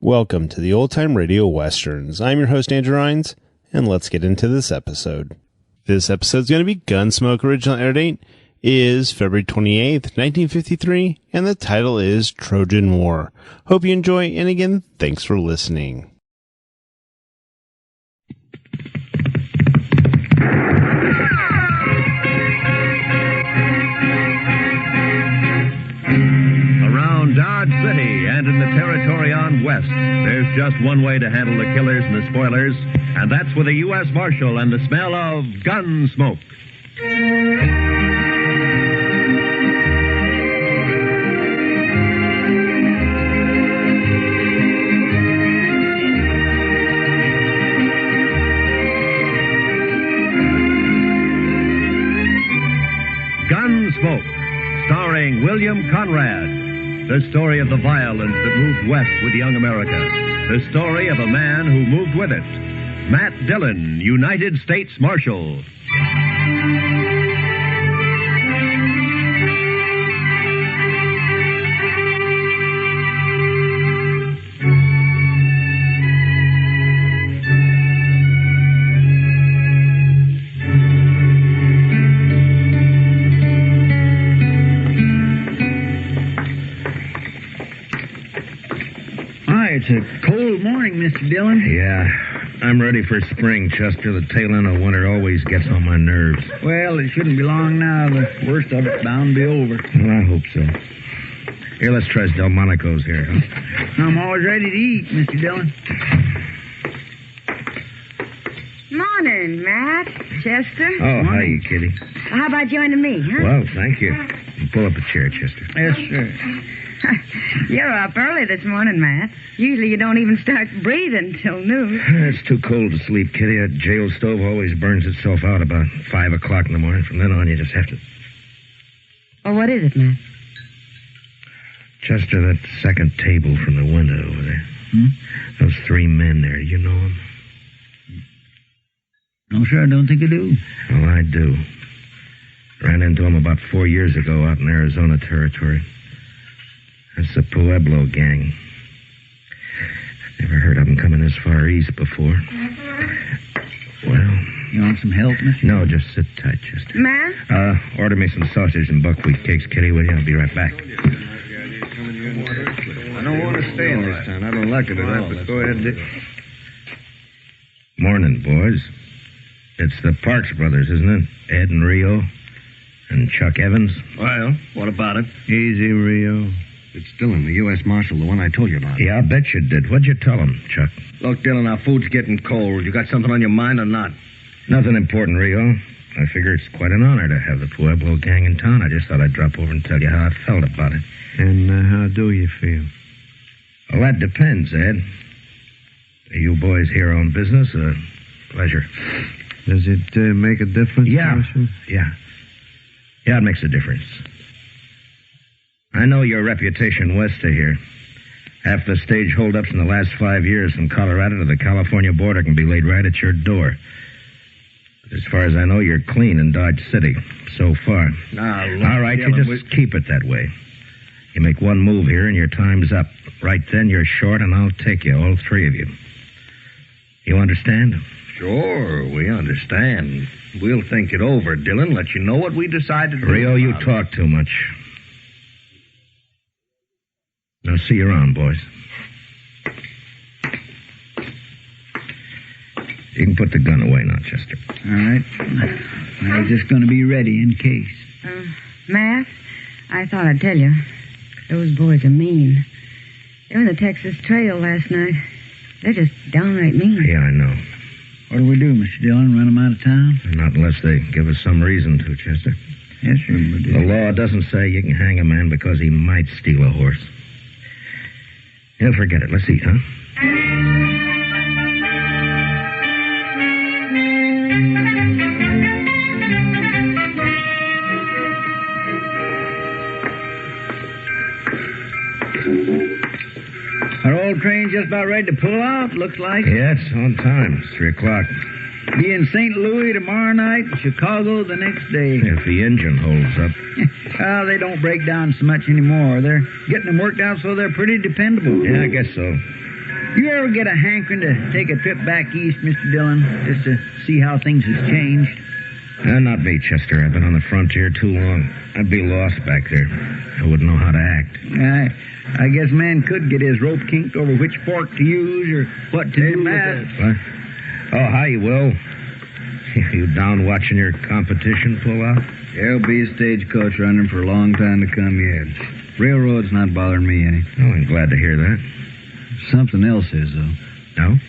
Welcome to the Old Time Radio Westerns. I'm your host, Andrew Rhynes, and let's get into this episode. This episode's going to be Gunsmoke. Original air date is February 28th, 1953, and the title is Trojan War. Hope you enjoy, and again, thanks for listening. Dodge City and in the territory on West, there's just one way to handle the killers and the spoilers, and that's with a U.S. Marshal and the smell of Gunsmoke. Gunsmoke, starring William Conrad. The story of the violence that moved west with young America. The story of a man who moved with it. Matt Dillon, United States Marshal. It's a cold morning, Mr. Dillon. Yeah, I'm ready for spring, Chester. The tail end of winter always gets on my nerves. Well, it shouldn't be long now. The worst of it's bound to be over. Well, I hope so. Here, let's try Delmonico's here, huh? I'm always ready to eat, Mr. Dillon. Morning, Matt. Chester. Oh, hi, Kitty. How about joining me, huh? Well, thank you. Pull up a chair, Chester. Yes, sir. You're up early this morning, Matt. Usually you don't even start breathing till noon. It's too cold to sleep, Kitty. That jail stove always burns itself out about 5 o'clock in the morning. From then on, you just have to... Oh, what is it, Matt? Chester, that second table from the window over there. Those 3 men there, you know them? No, sir, I don't think I do. Well, I do. Ran into them about 4 years ago out in Arizona territory. That's the Pueblo gang. Never heard of them coming this far east before. Well... You want some help, Mr.? No, just sit tight, Chester. Matt? Order me some sausage and buckwheat cakes, Kitty, will you? I'll be right back. I don't want to stay in this town. I don't like it at all. But go ahead, Dick. Morning, boys. It's the Parks brothers, isn't it? Ed and Rio. And Chuck Evans. Well, what about it? Easy, Rio. It's Dillon, the U.S. Marshal, the one I told you about. Yeah, I bet you did. What'd you tell him, Chuck? Look, Dillon, our food's getting cold. You got something on your mind or not? Nothing important, Rio. I figure it's quite an honor to have the Pueblo gang in town. I just thought I'd drop over and tell you how I felt about it. And how do you feel? Well, that depends, Ed. Are you boys here on business or pleasure? Does it make a difference, Marshal? Yeah, it makes a difference. I know your reputation west of here. Half the stage holdups in the last 5 years from Colorado to the California border can be laid right at your door. But as far as I know, you're clean in Dodge City so far. Now, all right, you just keep it that way. You make one move here and your time's up. Right then, you're short and I'll take you, all 3 of you. You understand? Sure, we understand. We'll think it over, Dillon. Let you know what we decided to do. Rio, you talk too much. Now, see you around, boys. You can put the gun away now, Chester. All right. I was just going to be ready in case. Matt, I thought I'd tell you. Those boys are mean. They were in the Texas Trail last night. They're just downright mean. Yeah, I know. What do we do, Mr. Dillon? Run them out of town? Not unless they give us some reason to, Chester. Yes, sir. The law doesn't say you can hang a man because he might steal a horse. Yeah, forget it. Let's eat, huh? Our old train's just about ready to pull out, looks like. Yeah, it's on time. It's 3 o'clock. Be in St. Louis tomorrow night, Chicago the next day. If the engine holds up. Well, they don't break down so much anymore. They're getting them worked out so they're pretty dependable. Yeah, I guess so. You ever get a hankering to take a trip back east, Mr. Dillon, just to see how things has changed? Not me, Chester. I've been on the frontier too long. I'd be lost back there. I wouldn't know how to act. I guess man could get his rope kinked over which fork to use or what to do Matt. with it. What? Oh, hi, Will. You down watching your competition pull out? There'll be a stagecoach running for a long time to come yet. Railroad's not bothering me any. Oh, I'm glad to hear that. Something else is, though. No?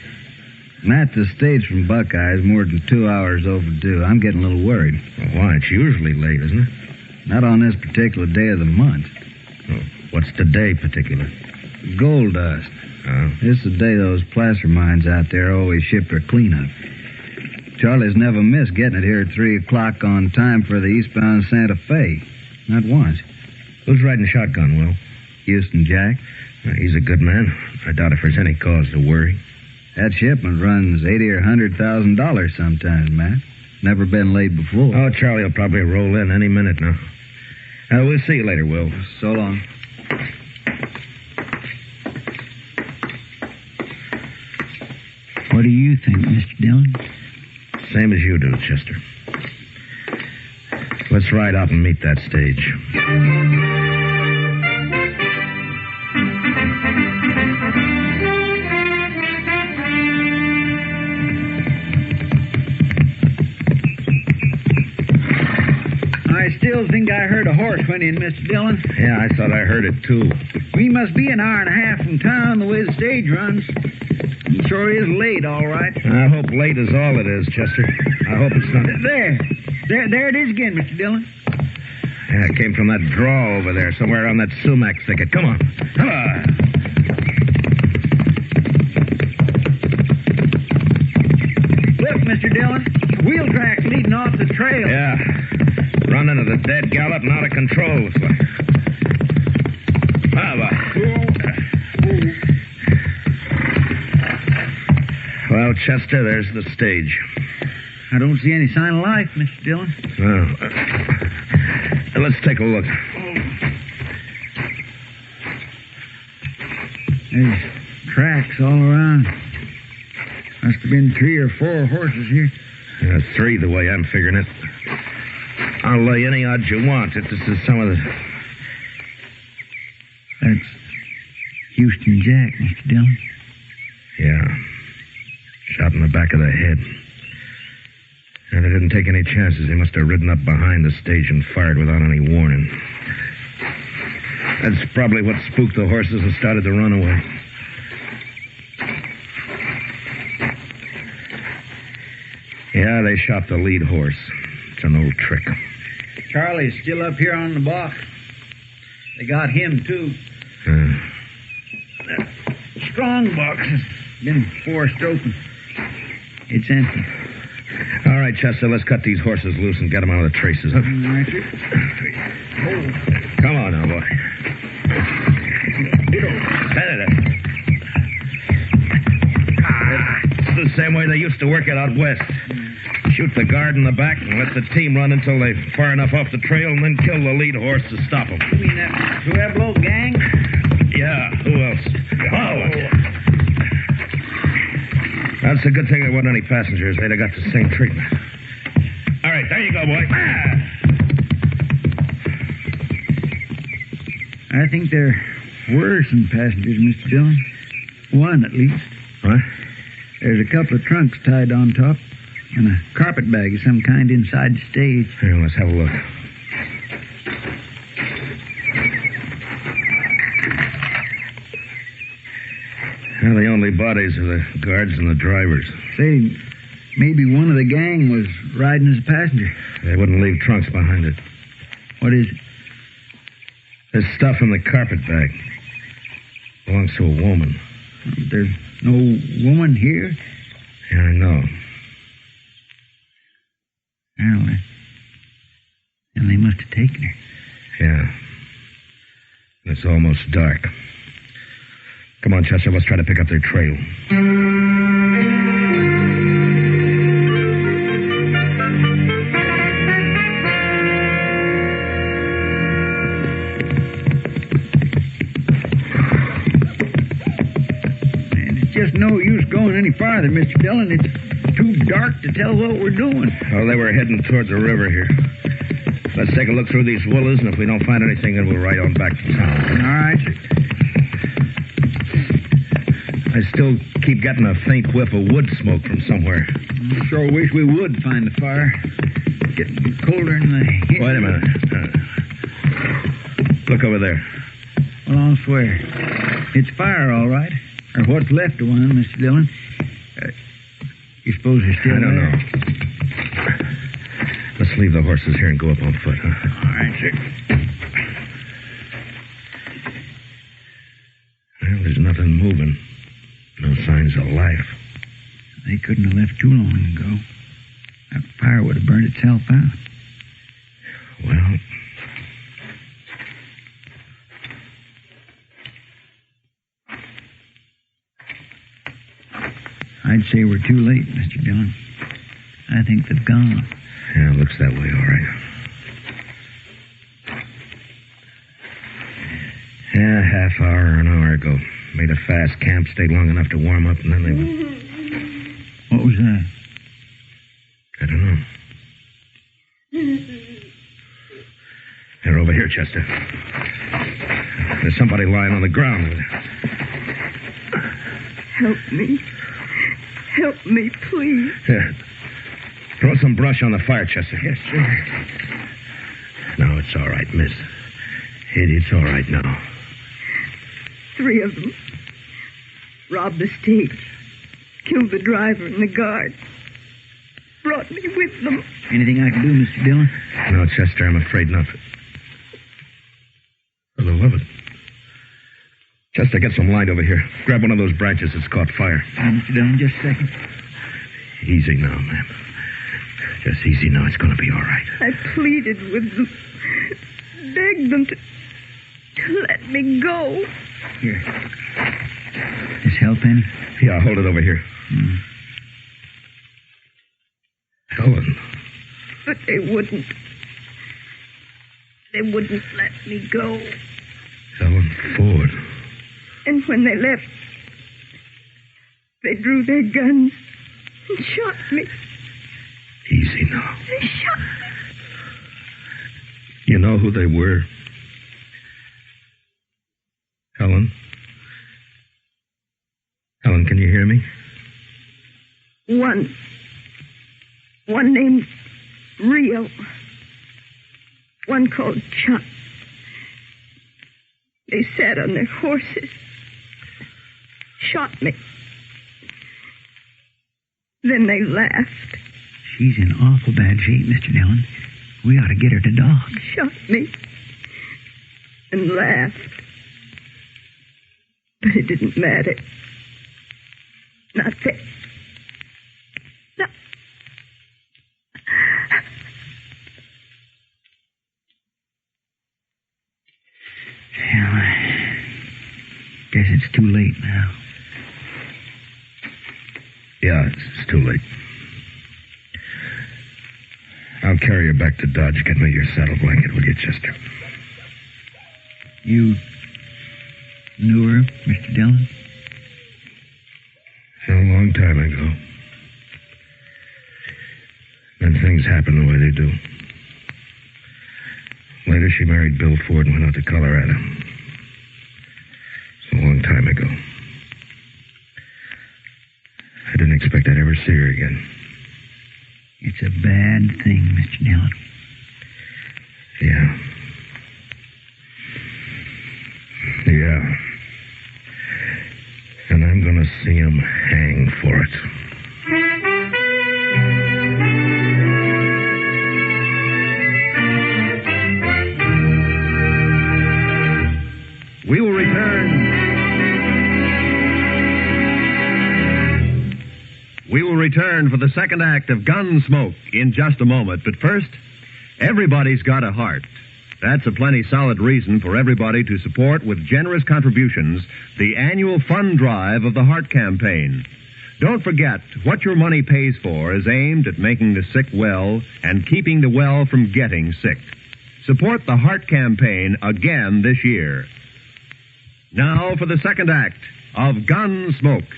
Matt, the stage from Buckeye's more than 2 hours overdue. I'm getting a little worried. Well, why? It's usually late, isn't it? Not on this particular day of the month. Oh, what's the day particular? Gold dust. Oh. This is the day those placer mines out there always ship their cleanup. Charlie's never missed getting it here at 3 o'clock on time for the eastbound Santa Fe. Not once. Who's riding shotgun, Will? Houston Jack. He's a good man. I doubt if there's any cause to worry. That shipment runs $80,000 or $100,000 sometimes, Matt. Never been late before. Oh, Charlie will probably roll in any minute now. We'll see you later, Will. So long. What do you think, Mr. Dillon? Same as you do, Chester. Let's ride out and meet that stage. I still think I heard a horse went in, Mr. Dillon. Yeah, I thought I heard it, too. We must be an hour and a half from town the way the stage runs. It sure is late, all right. I hope late is all it is, Chester. I hope it's not... There it is again, Mr. Dillon. Yeah, it came from that draw over there, somewhere around that sumac thicket. Come on. Come on. Look, Mr. Dillon. Wheel tracks leading off the trail. Yeah. Running at a dead gallop and out of control. Looks like. Well, Chester, there's the stage. I don't see any sign of life, Mr. Dillon. Let's take a look. There's tracks all around. Must have been 3 or 4 horses here. 3 the way I'm figuring it. I'll lay any odds you want that this is some of the... That's Houston Jack, Mr. Dillon. Yeah. Shot in the back of the head. And they didn't take any chances. They must have ridden up behind the stage and fired without any warning. That's probably what spooked the horses and started to run away. Yeah, they shot the lead horse. It's an old trick. Charlie's still up here on the box. They got him, too. That strong box has been forced open. It's empty. All right, Chester, let's cut these horses loose and get them out of the traces. Huh? Right, sir. Come on now, boy. Senator. It's the same way they used to work it out west. Shoot the guard in the back and let the team run until they're far enough off the trail and then kill the lead horse to stop them. You mean that Pueblo gang? Yeah, who else? Oh. That's a good thing there weren't any passengers. They'd have got the same treatment. All right, there you go, boy. I think there were some passengers, Mr. Dillon. One, at least. What? There's a couple of trunks tied on top and a carpet bag of some kind inside the stage. Here, let's have a look. Well, the only bodies are the guards and the drivers. Say, maybe one of the gang was riding as a passenger. They wouldn't leave trunks behind it. What is it? There's stuff in the carpet bag. Belongs to a woman. There's no woman here? Yeah, I know. Well, then they must have taken her. Yeah. It's almost dark. Come on, Chester, let's try to pick up their trail. And it's any farther, Mr. Dillon. It's too dark to tell what we're doing. Well, they were heading towards the river here. Let's take a look through these willows, and if we don't find anything, then we'll ride on back to town. All right, sir. I still keep getting a faint whiff of wood smoke from somewhere. I sure wish we would find the fire. It's getting colder in the... Wait a minute. Look over there. Well, I'll swear. It's fire, all right. Or what's left of one, Mr. Dillon. You suppose they're still I don't there? know. Let's leave the horses here and go up on foot, huh? All right, sir. Well, there's nothing moving. No signs of life. They couldn't have left too long ago. That fire would have burned itself out. Well... I'd say we're too late, Mr. Dillon. I think they've gone. Yeah, it looks that way, all right. Yeah, half hour or an hour ago. Made a fast camp, stayed long enough to warm up, and then they went... What was that? I don't know. They're over here, Chester. There's somebody lying on the ground. Help me. Help me, please. Here. Throw some brush on the fire, Chester. Yes, sir. No, it's all right, miss. It's all right now. 3 of them. Robbed the stage. Killed the driver and the guard. Brought me with them. Anything I can do, Mr. Dillon? No, Chester, I'm afraid not. For the love of it. Chester, get some light over here. Grab one of those branches that's caught fire. Mr. Dillon, just a second. Easy now, ma'am. Just easy now. It's going to be all right. I pleaded with them. Begged them to let me go. Here. This help any? Yeah, hold it over here. Helen. But they wouldn't. They wouldn't let me go. Helen Ford. And when they left, they drew their guns and shot me. Easy now. They shot me. You know who they were? Helen? Helen, can you hear me? One named Rio. One called Chuck. They sat on their horses. Shot me. Then they laughed. She's in awful bad shape, Mr. Dillon. We ought to get her to dock. Shot me. And laughed. But it didn't matter. Not that. No. Well, I guess it's too late now. Yeah, it's too late. I'll carry her back to Dodge. Get me your saddle blanket, will you, Chester? You knew her, Mr. Dillon? A long time ago. Then things happen the way they do. Later, she married Bill Ford and went out to Colorado. It's a long time ago. I didn't expect I'd ever see her again. It's a bad thing, Mr. Dillon. Yeah. Yeah. And I'm going to see him hang for it. We will return. We will return for the second act of Gunsmoke in just a moment. But first, everybody's got a heart. That's a plenty solid reason for everybody to support with generous contributions the annual fund drive of the Heart Campaign. Don't forget, what your money pays for is aimed at making the sick well and keeping the well from getting sick. Support the Heart Campaign again this year. Now for the second act of Gunsmoke.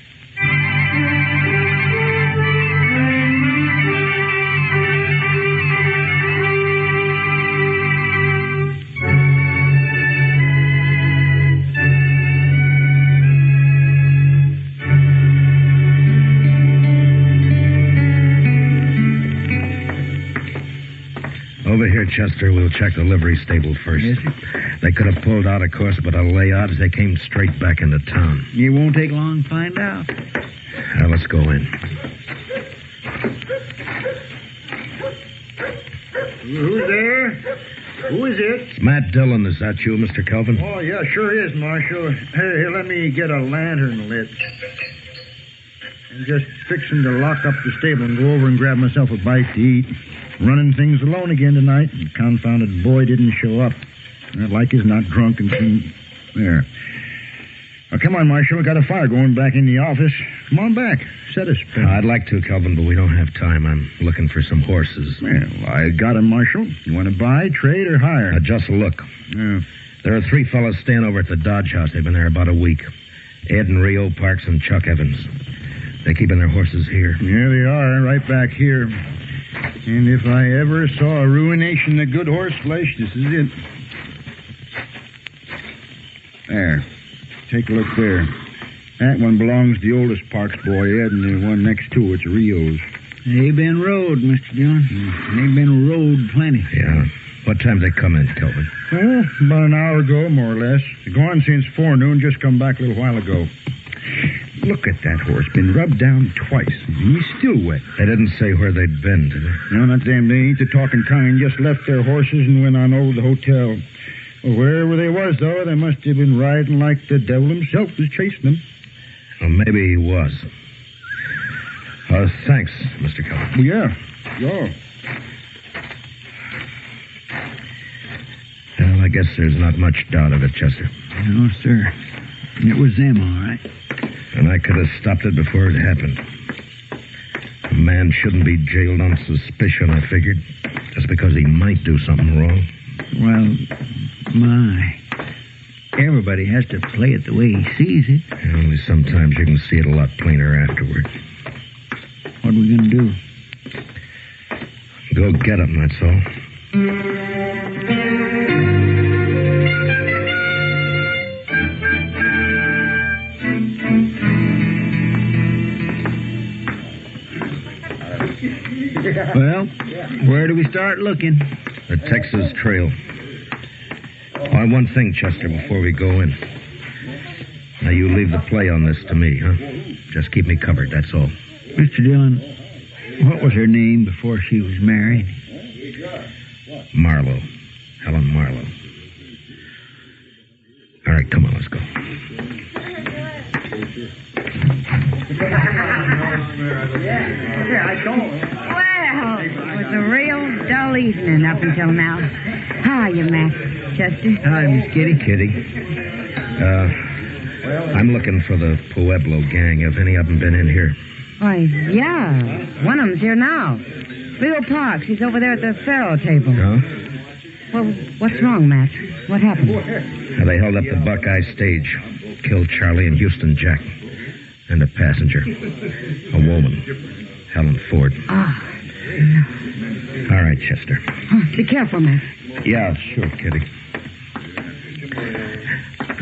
Over here, Chester, we'll check the livery stable first. Yes, sir. They could have pulled out, of course, but I'll lay odds they came straight back into town. It won't take long to find out. Now, let's go in. Who's there? Who is it? It's Matt Dillon. Is that you, Mr. Kelvin? Oh, yeah, sure is, Marshal. Here, let me get a lantern lit. I'm just fixing to lock up the stable and go over and grab myself a bite to eat. Running things alone again tonight. The confounded boy didn't show up. Like he's not drunk and seen... There. Now, come on, Marshal. We got a fire going back in the office. Come on back. Set us. I'd like to, Kelvin, but we don't have time. I'm looking for some horses. Well, I got 'em, Marshal. You want to buy, trade, or hire? Just look. Yeah. There are 3 fellows staying over at the Dodge House. They've been there about a week. Ed and Rio Parks and Chuck Evans. They're keeping their horses here. Yeah, they are, right back here. And if I ever saw a ruination of good horse flesh, this is it. There. Take a look there. That one belongs to the oldest Parks boy, Ed, and the one next to it's Rio's. They've been rode, Mr. Dillon. They've been rode plenty. Yeah. What time did they come in, Kelvin? Well, about an hour ago, more or less. They're gone since forenoon, just come back a little while ago. Look at that horse. Been rubbed down twice. He's still wet. They didn't say where they'd been, did they? No, not them. They ain't the talking kind. Just left their horses and went on over to the hotel. Well, wherever they was, though, they must have been riding like the devil himself was chasing them. Well, maybe he was. Thanks, Mr. Kelvin. Well, yeah. Well, I guess there's not much doubt of it, Chester. No, sir. It was them, all right. And I could have stopped it before it happened. A man shouldn't be jailed on suspicion, I figured, just because he might do something wrong. Well, my. Everybody has to play it the way he sees it. Yeah, only sometimes you can see it a lot plainer afterward. What are we going to do? Go get him, that's all. Well, where do we start looking? The Texas Trail. Oh, one thing, Chester, before we go in. Now, you leave the play on this to me, huh? Just keep me covered, that's all. Mr. Dillon, what was her name before she was married? Marlowe. Helen Marlowe. All right, come on, let's go. Well, it was a real dull evening up until now. How are you, Matt? Chester? Hi, Miss Kitty. I'm looking for the Pueblo gang. Have any of them been in here? Why, yeah. One of them's here now. Leo Parks. He's over there at the faro table. Huh? Well, what's wrong, Matt? What happened? Now, they held up the Buckeye stage. Killed Charlie and Houston Jack. And a passenger. A woman. Helen Ford. Ah. All right, Chester. Oh, be careful, Matt. Yeah, sure, Kitty.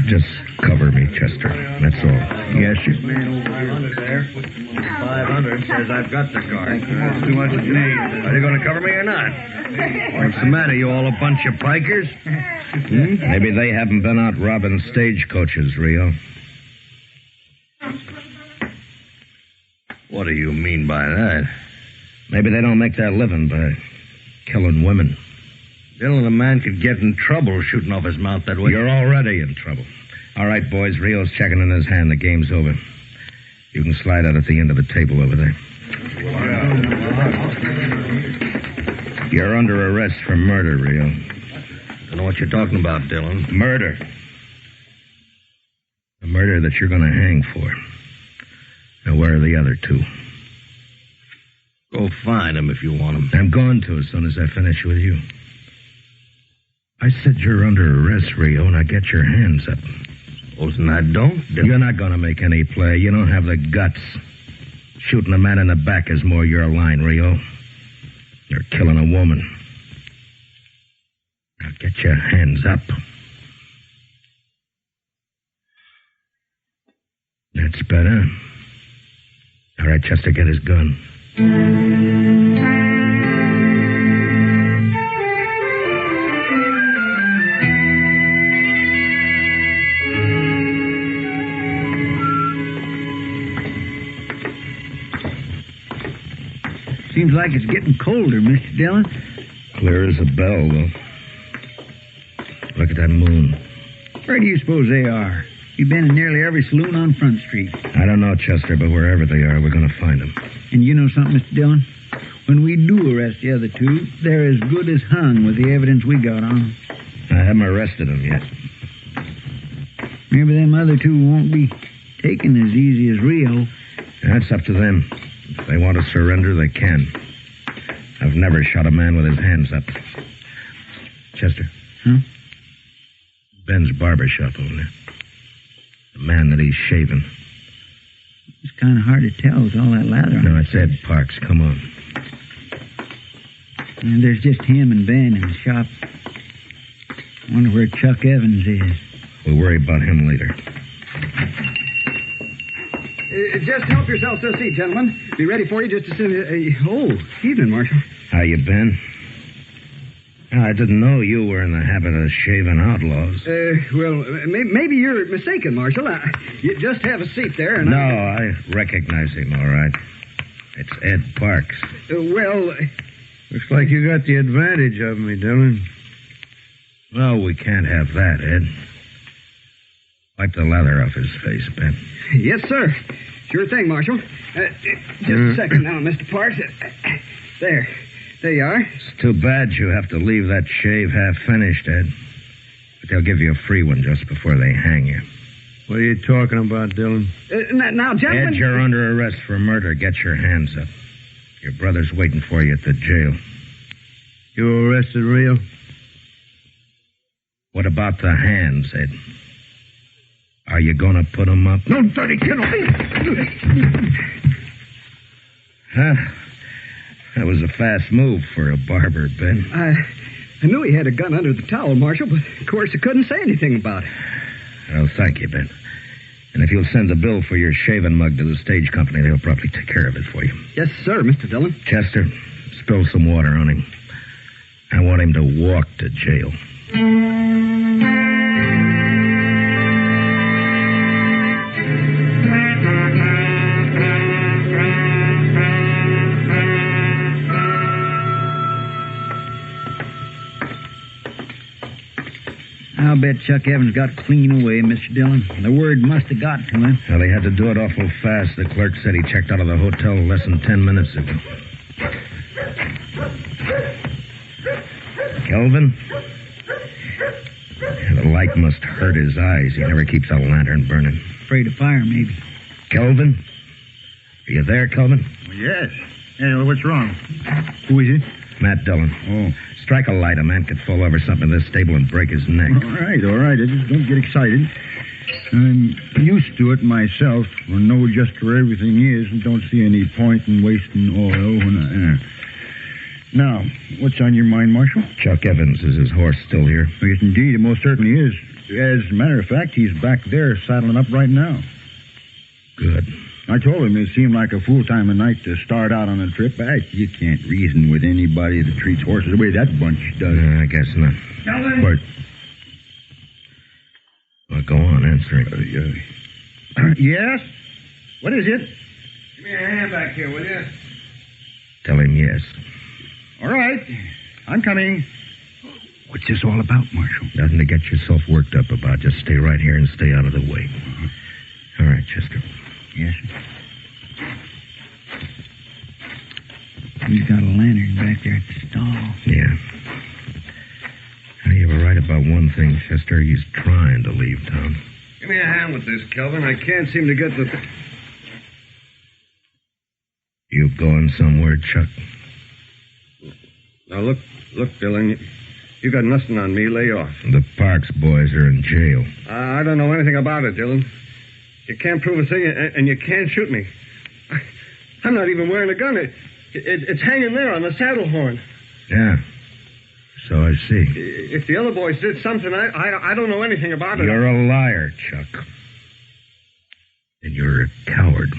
Just cover me, Chester. That's all. Yes, sir. 500 there. 500 says I've got the car. That's too much to me. Are you going to cover me or not? What's the matter? You all a bunch of bikers? Maybe they haven't been out robbing stagecoaches, Rio. What do you mean by that? Maybe they don't make their living by killing women. Dylan, a man could get in trouble shooting off his mouth that way. You're already in trouble. All right, boys, Rio's checking in his hand. The game's over. You can slide out at the end of the table over there. You're under arrest for murder, Rio. I don't know what you're talking about, Dylan. Murder. A murder that you're going to hang for. Now, where are the other 2? Go find him if you want him. I'm going to as soon as I finish with you. I said you're under arrest, Rio, and I get your hands up. Supposing I don't? You're not going to make any play. You don't have the guts. Shooting a man in the back is more your line, Rio. You're killing a woman. Now get your hands up. That's better. All right, Chester, get his gun. Seems like it's getting colder, Mr. Dillon. Clear as a bell, though. Look at that moon. Where do you suppose they are? You've been in nearly every saloon on Front Street. I don't know, Chester, but wherever they are, we're going to find them. And you know something, Mr. Dillon? When we do arrest the other two, they're as good as hung with the evidence we got on them. I haven't arrested them yet. Maybe them other two won't be taken as easy as Rio. That's up to them. If they want to surrender, they can. I've never shot a man with his hands up. Chester. Huh? Ben's barber shop over there. The man that he's shaving. It's kind of hard to tell with all that lather on. No, it's Ed Parks. Come on. And there's just him and Ben in the shop. I wonder where Chuck Evans is. We'll worry about him later. Just help yourself to a seat, gentlemen. Be ready for you just as soon as... evening, Marshal. How you been? I didn't know you were in the habit of shaving outlaws. Maybe you're mistaken, Marshal. You just have a seat there, and No, I recognize him, all right. It's Ed Parks. Looks like you got the advantage of me, Dillon. Well, we can't have that, Ed. Wipe the lather off his face, Ben. Yes, sir. Sure thing, Marshal. Just a second now, Mr. Parks. There you are. It's too bad you have to leave that shave half finished, Ed. But they'll give you a free one just before they hang you. What are you talking about, Dillon? Now, gentlemen... Ed, you're under arrest for murder. Get your hands up. Your brother's waiting for you at the jail. You arrested Rio? What about the hands, Ed? Are you going to put them up? No, dirty kid. That was a fast move for a barber, Ben. I knew he had a gun under the towel, Marshal, but of course I couldn't say anything about it. Well, thank you, Ben. And if you'll send the bill for your shaving mug to the stage company, they'll probably take care of it for you. Yes, sir, Mr. Dillon. Chester, spill some water on him. I want him to walk to jail. I'll bet Chuck Evans got clean away, Mr. Dillon. The word must have got to him. Well, he had to do it awful fast. The clerk said he checked out of the hotel less than 10 minutes ago. Kelvin? The light must hurt his eyes. He never keeps a lantern burning. Afraid of fire, maybe. Kelvin? Are you there, Kelvin? Yes. Hey, what's wrong? Who is it? Matt Dillon. Oh. Strike a light. A man could fall over something in this stable and break his neck. All right. I just don't get excited. I'm used to it myself. I know just where everything is and don't see any point in wasting oil when Now, what's on your mind, Marshal? Chuck Evans. Is his horse still here? Yes, indeed. It most certainly is. As a matter of fact, he's back there saddling up right now. Good. I told him it seemed like a fool time of night to start out on a trip. You can't reason with anybody that treats horses the way that bunch does. I guess not. What? Well, go on, answer it. Yes? What is it? Give me a hand back here, will you? Tell him yes. All right. I'm coming. What's this all about, Marshal? Nothing to get yourself worked up about. Just stay right here and stay out of the way. All right, Chester. Yes, sir. He's got a lantern back there at the stall. Yeah. Now, you were right about one thing, Chester. He's trying to leave town. Give me a hand with this, Kelvin. I can't seem to get the... You going somewhere, Chuck? Now, look, Dillon. You got nothing on me. Lay off. The Parks boys are in jail. I don't know anything about it, Dillon. You can't prove a thing, and you can't shoot me. I'm not even wearing a gun. It's hanging there on the saddle horn. Yeah. So I see. If the other boys did something, I don't know anything about it. You're a liar, Chuck. And you're a coward.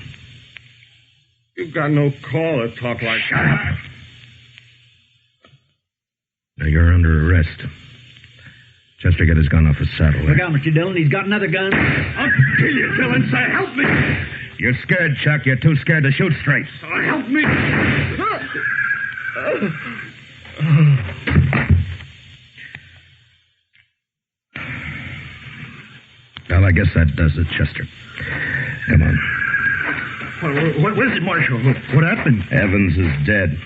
You've got no call to talk like Shut up. Now you're under arrest. Chester, get his gun off his saddle. Look out, Mr. Dillon. He's got another gun. I'll kill you, Dillon. Say, help me. You're scared, Chuck. You're too scared to shoot straight. Help me. Well, I guess that does it, Chester. Come on. What is it, Marshal? What happened? Evans is dead.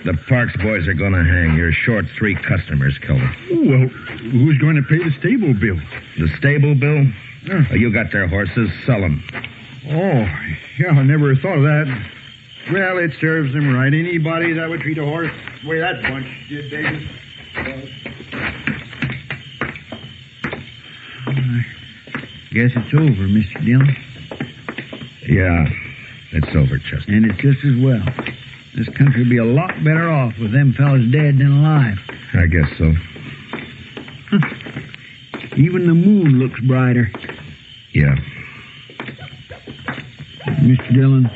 The Parks boys are going to hang. You're short 3 customers, Kelvin. Well, who's going to pay the stable bill? The stable bill? You got their horses. Sell them. Oh, yeah, I never thought of that. Well, it serves them right. Anybody that would treat a horse the way that bunch did, Davis. Guess it's over, Mr. Dillon. Yeah, it's over, Chester. And it's just as well. This country would be a lot better off with them fellas dead than alive. I guess so. Even the moon looks brighter. Yeah. Mr. Dillon,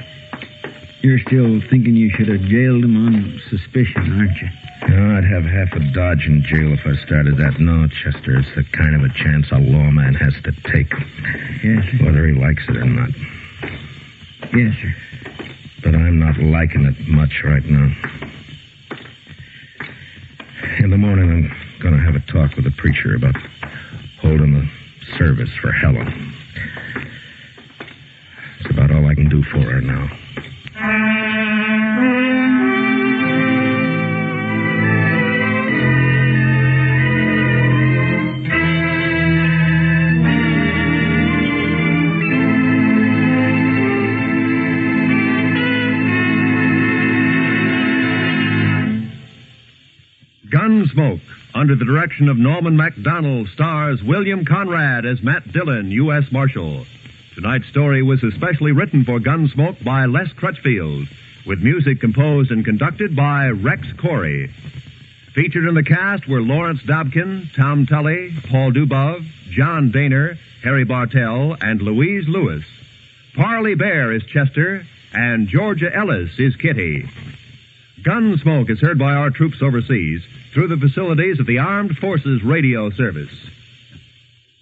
you're still thinking you should have jailed him on suspicion, aren't you? No, I'd have half a Dodge in jail if I started that. No, Chester, it's the kind of a chance a lawman has to take. Yes, sir. Whether he likes it or not. Yes, sir. But I'm not liking it much right now. In the morning, I'm going to have a talk with the preacher about holding a service for Helen. It's about all I can do for her now. Gunsmoke, under the direction of Norman Macdonnell, stars William Conrad as Matt Dillon, U.S. Marshal. Tonight's story was especially written for Gunsmoke by Les Crutchfield, with music composed and conducted by Rex Koury. Featured in the cast were Lawrence Dobkin, Tom Tully, Paul Dubov, John Dehner, Harry Bartell, and Louise Lewis. Parley Baer is Chester, and Georgia Ellis is Kitty. Gunsmoke is heard by our troops overseas through the facilities of the Armed Forces Radio Service.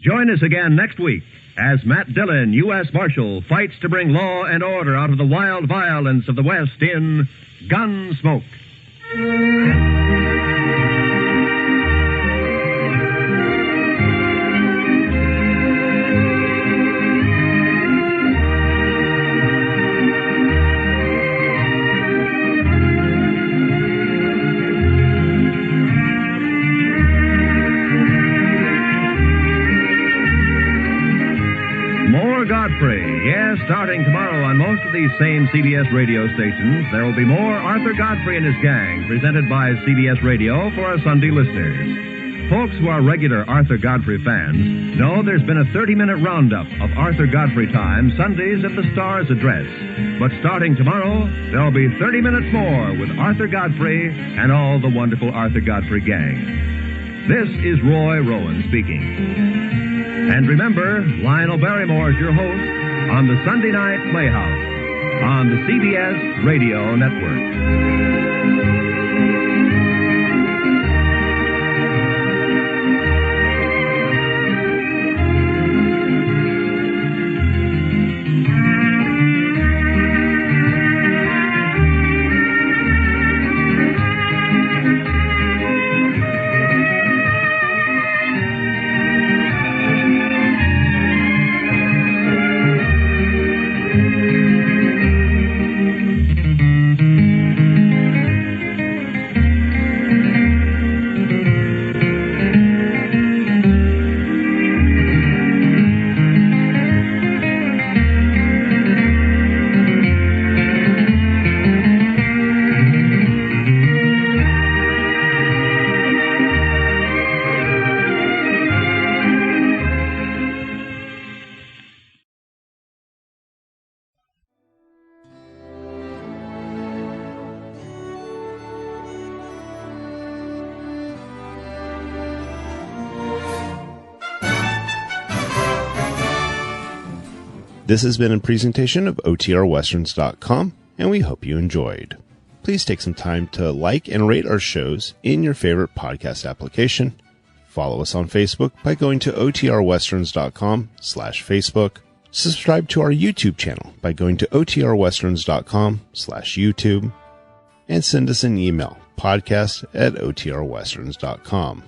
Join us again next week as Matt Dillon, U.S. Marshal, fights to bring law and order out of the wild violence of the West in Gunsmoke. Yes, starting tomorrow on most of these same CBS radio stations, there will be more Arthur Godfrey and his gang, presented by CBS Radio for our Sunday listeners. Folks who are regular Arthur Godfrey fans know there's been a 30-minute roundup of Arthur Godfrey time Sundays at the Star's address. But starting tomorrow, there'll be 30 minutes more with Arthur Godfrey and all the wonderful Arthur Godfrey gang. This is Roy Rowan speaking. And remember, Lionel Barrymore's your host on the Sunday Night Playhouse on the CBS Radio Network. This has been a presentation of OTRWesterns.com, and we hope you enjoyed. Please take some time to like and rate our shows in your favorite podcast application. Follow us on Facebook by going to OTRWesterns.com/Facebook. Subscribe to our YouTube channel by going to OTRWesterns.com/YouTube. And send us an email, podcast@OTRWesterns.com.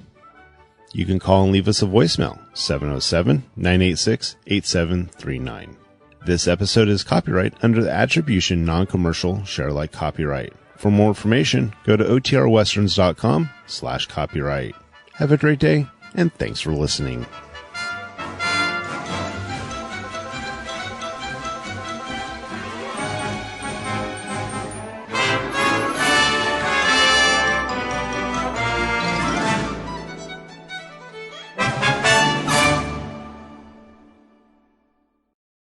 You can call and leave us a voicemail, 707-986-8739. This episode is copyright under the Attribution Non-Commercial Share Alike Copyright. For more information, go to OTRWesterns.com/copyright. Have a great day, and thanks for listening.